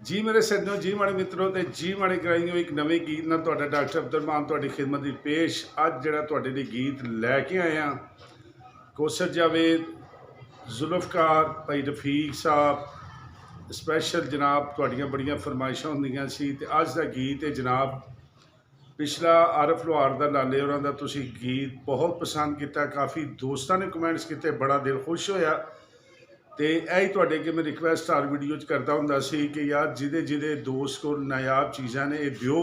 जी मेरे सज्जनों, जी माड़े मित्रों ते जी माड़े ग्राइयों, एक नवे गीत नाल तुहाडा डॉक्टर अब्दुल मान तुहाडी खिदमत दी पेश। अज जिहड़ा तुहाडे लई गीत लैके आए हां, कौसर जावेद, जुल्फकार, भाई रफीक साहब स्पैशल जनाब, तुहाडियां बड़ियां फरमाइशां हुंदियां सी ते अज दा गीत है जनाब। पिछला आरफ लोहार दा लाले होरां दा तुसीं गीत बहुत पसंद किया, काफ़ी दोस्तां ने कमेंट्स किए, बड़ा दिल खुश होया। तो यही तुहाडे अगे मैं रिक्वेस्ट हर वीडियो च करता हुंदा सी कि यार जिदे जिदे दोस्त को नायाब चीज़ां ने दिओ।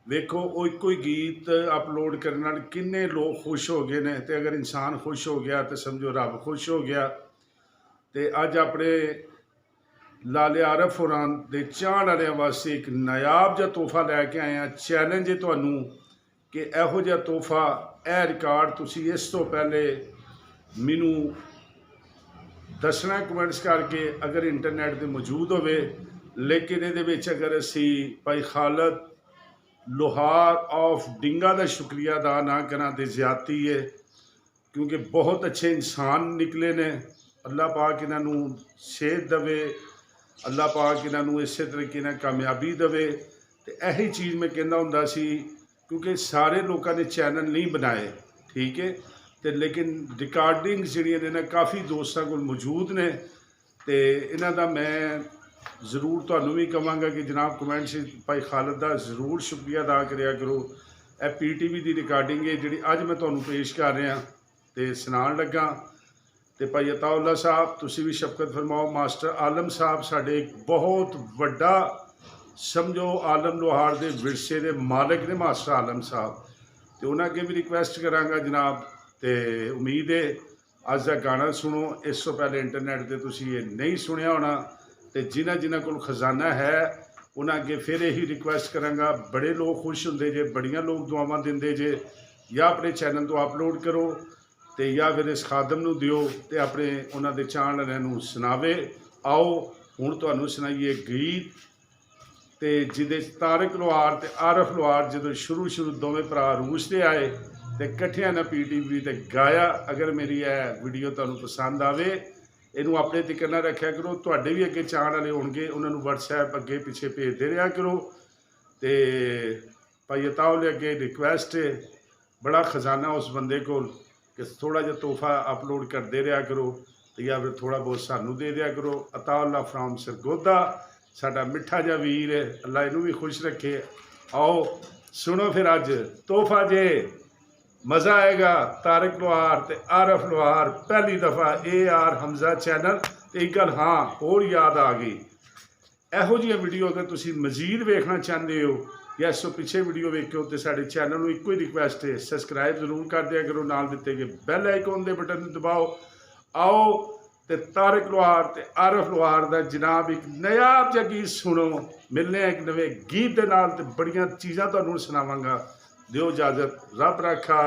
वेखो वो एको ही गीत अपलोड करने नाल किन्ने लोग खुश हो गए ने, ते अगर इंसान खुश हो गया तो समझो रब खुश हो गया। तो अज अपने लाले आरफ होरां दे चाहण वालियां वास्ते एक नायाब जिहा तोहफा लैके आए हैं। चैलेंज है तुहानूं कि इहो जिहा तोहफा, यह रिकॉर्ड तुसीं इस तो पहले मैनू दसना कमेंट्स करके अगर इंटरनेट पर मौजूद होवे। लेकिन ये अगर असी भाई खालद लोहार ऑफ डिंगा का शुक्रिया अदा ना करा तो ज्यादती है, क्योंकि बहुत अच्छे इंसान निकले ने। अल्लाह पाक इन्हों सेहत दवे, अल्लाह पाक इन्हों इस तरीके नाल कामयाबी दवे। तो यही चीज़ मैं कहता हुंदा सी, क्योंकि सारे लोगों ने चैनल नहीं बनाए, ठीक है, तो लेकिन रिकॉर्डिंग जिहड़ियां ने काफ़ी दोस्तों को मौजूद ने। तो इन्हां दा मैं जरूर तुहानूं भी कहांगा कि जनाब कमेंट्स भाई खालद का जरूर शुक्रिया अदा करिया करो। यह PTV की रिकॉर्डिंग है जिहड़ी अज मैं तुहानूं पेश कर रहा तो सुनाण लगा। तो भाई अताउल्ला साहब तुसीं भी शफकत फरमाओ। मास्टर आलम साहब साडे बहुत वड्डा समझो आलम लोहार के विरसे के मालिक ने मास्टर आलम साहब। तो उन्होंने अगे भी रिक्वेस्ट कराँगा जनाब, तो उम्मीद है अज का गाना सुनो। इस तो पहले इंटरनेट पर तुसीं ये नहीं सुनिया होना। तो जिन्हां को खजाना है उन्होंने अगे फिर यही रिक्वेस्ट कराँगा, बड़े लोग खुश होंगे जे, बड़ियां लोग दुआवां देंगे जे, या अपने चैनल तो अपलोड करो तो या फिर इस खादम नूं दिओ तो अपने उन्होंने चाहण वालियां नूं सुनावे। आओ हुण तुहानूं सुनाइए गीत, तो जिदे तारक लोहार तो आरफ लोहार जो शुरू दोवें भरा रूस से आए तो कट्ठियां ने PTV ते गाया। अगर मेरी यह वीडियो तुहानूं पसंद आवे, इनू अपने तरीके नाल रखिया करो। तुहाडे भी अगे चाहण वाले होणगे, उन्होंने WhatsApp अगे पिछे भेजते रहा करो। तो भाई अताउल अगे रिक्वेस्ट है, बड़ा खजाना उस बंदे को कि थोड़ा जिहा तोहफा अपलोड करते रहा करो, तो या फिर थोड़ा बहुत सानू दे दिया करो। अताउल्ला फ्राम सरगोदा साडा मिठा जिहा वीर है, अल्लाह इनू भी खुश रखे। आओ सुनो फिर अज तोहफा जे, मज़ा आएगा। तारक लोहार ते आरफ लोहार पहली दफ़ा AR हमजा चैनल। तो एक गल हाँ होर याद आ गई, इहो जिहियां वीडियो अगर तुसीं मजीद वेखना चाहते हो या इस तो पिछे वीडियो वेखो तो साडे चैनल में एको ही रिक्वेस्ट है, सबसक्राइब जरूर कर दिया करो, नाल दिते गए बैल आइकॉन के बटन दबाओ। आओ तो तारक लोहार ते आरफ लोहार का जनाब एक नायाब जिहा गीत सुनो। मिलने एक नवे गीत के नाल ते बड़ियां चीज़ां तुहानूं सुनावांगा। दिओ इजाजत, रब रखा।